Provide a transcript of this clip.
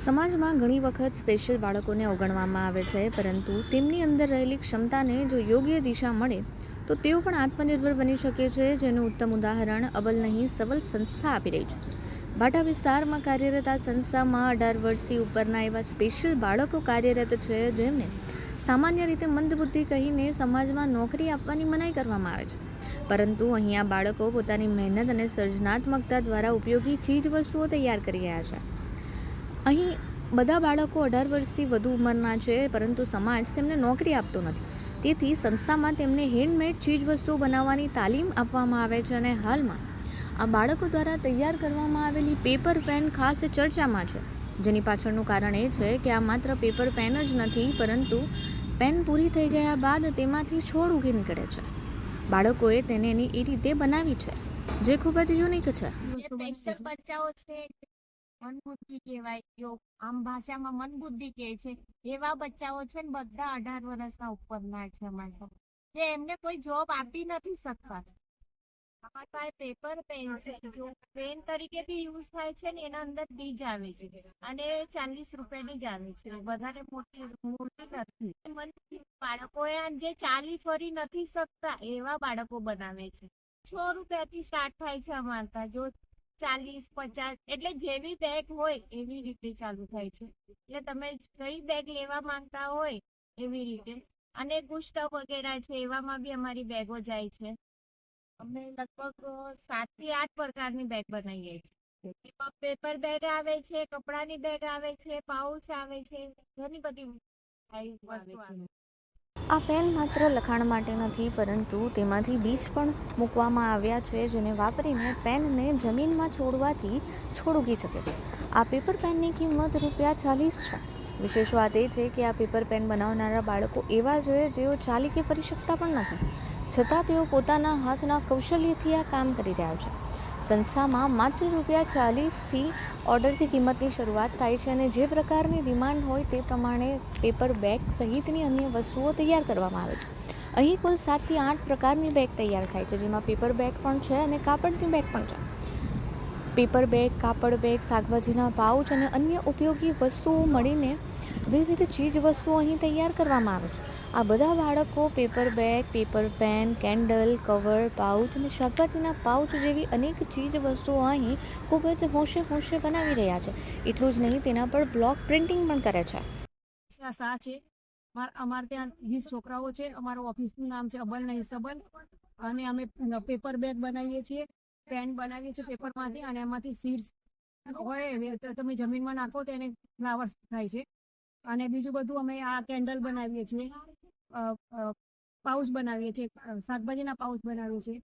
સમાજમાં ઘણી વખત સ્પેશિયલ બાળકોને અવગણવામાં આવે છે, પરંતુ તેમની અંદર રહેલી ક્ષમતાને જો યોગ્ય દિશા મળે તો તેઓ પણ આત્મનિર્ભર બની શકે છે, જેનું ઉત્તમ ઉદાહરણ અબલ નહીં સબલ સંસ્થા આપી રહી છે. ભાટા વિસ્તારમાં કાર્યરત આ સંસ્થામાં 18 વર્ષથી ઉપરના એવા સ્પેશિયલ બાળકો કાર્યરત છે, જેમને સામાન્ય રીતે મંદબુદ્ધિ કહીને સમાજમાં નોકરી આપવાની મનાઈ કરવામાં આવે છે. પરંતુ અહીંયા બાળકો પોતાની મહેનત અને સર્જનાત્મકતા દ્વારા ઉપયોગી ચીજ વસ્તુઓ તૈયાર કરી રહ્યા છે. અહીં બધા બાળકો 18 વર્ષથી વધુ ઉંમરના છે, પરંતુ સમાજ તેમને નોકરી આપતો નથી. તેથી સંસ્થામાં તેમને હેન્ડમેડ ચીજવસ્તુઓ બનાવવાની તાલીમ આપવામાં આવે છે અને હાલમાં આ બાળકો દ્વારા તૈયાર કરવામાં આવેલી પેપર પેન ખાસ ચર્ચામાં છે, જેની પાછળનું કારણ એ છે કે આ માત્ર પેપર પેન જ નથી, પરંતુ પેન પૂરી થઈ ગયા બાદ તેમાંથી છોડ ઉગી નીકળે છે. બાળકોએ તેને એ રીતે બનાવી છે, જે ખૂબ જ યુનિક છે. બચ્ચાઓ છે મનબુદ્ધિ કહેવાય, જો આમ ભાષામાં મનબુદ્ધિ કહે છે, એવા બચ્ચાઓ છે ને બધા 18 વર્ષના ઉપરના છે અમારા, જે એમને કોઈ જોબ આપી નથી શકતા. અમારી પાસે પેપર પેન છે, જો પેન તરીકે બી યુઝ થાય છે ને, એના અંદર બીજ આવે છે અને 40 રૂપિયાની જ આવે છે, વધારે મોટી નથી. બાળકોએ જે ચાલી ફરી નથી શકતા એવા બાળકો બનાવે છે. 6 રૂપિયાથી સ્ટાર્ટ થાય છે અમારા, જો 40, 50 એટલે જેવી બેગ હોય એવી રીતે ચાલુ થાય છે. એટલે તમે કઈ બેગ લેવા માંગતા હોય એવી રીતે. અને ગુસ્ટ વગેરે છે, એવામાં બી અમારી બેગો જાય છે. અમે લગભગ 7 થી 8 પ્રકારની બેગ બનાવીએ છીએ. એમાં પેપર બેગ આવે છે, કપડાની બેગ આવે છે, પાઉચ આવે છે, ઘણી બધી વસ્તુ આવે. આ પેન માત્ર લખાણ માટે નથી, પરંતુ તેમાંથી બીજ પણ મૂકવામાં આવ્યા છે, જેને વાપરીને પેનને જમીનમાં છોડવાથી છોડ ઉગી શકે છે. આ પેપર પેનની કિંમત ₹40 છે. વિશેષ વાત એ છે કે આ પેપર પેન બનાવનારા બાળકો એવા છે જેઓ ચાલી કે ફરી શકતા પણ નથી, છતાં તેઓ પોતાના હાથના કૌશલ્યથી આ કામ કરી રહ્યા છે. સંસ્થામાં માત્ર ₹40થી ઓર્ડરથી કિંમતની શરૂઆત થાય છે અને જે પ્રકારની ડિમાન્ડ હોય તે પ્રમાણે પેપર બેગ સહિતની અન્ય વસ્તુઓ તૈયાર કરવામાં આવે છે. અહીં કુલ 7 થી 8 પ્રકારની બેગ તૈયાર થાય છે, જેમાં પેપર બેગ પણ છે અને કાપડની બેગ પણ છે. પેપર બેગ, કાપડ બેગ, શાકભાજીના પાઉચ અને અન્ય ઉપયોગી વસ્તુઓ મળીને વિવિધ ચીજ વસ્તુઓ અહીં તૈયાર કરવામાં આવે છે. આ બધા બાળકો paper bag, paper pen, candle, cover, pouch અને શાકભાજીના પાઉચ જેવી અનેક ચીજ વસ્તુઓ અહીં ખૂબ જ હોંશે બનાવી રહ્યા છે. એટલું જ નહીં, તેના પર બ્લોક પ્રિન્ટિંગ પણ કરે છે. અમારે ત્યાં 20 છોકરાઓ છે. અમારું ઓફિસનું નામ છે અબલ નહીં સબલ, અને અમે પેપર બેગ બનાવીએ છીએ, પેન બનાવીએ છીએ પેપરમાંથી, અને એમાંથી સીડ્સ હોય તો તમે જમીનમાં નાખો તો એને ફ્લાવર્સ થાય છે. અને બીજું બધું અમે આ કેન્ડલ બનાવીએ છીએ, પાઉચ બનાવીએ છીએ, શાકભાજીના પાઉચ બનાવીએ છીએ,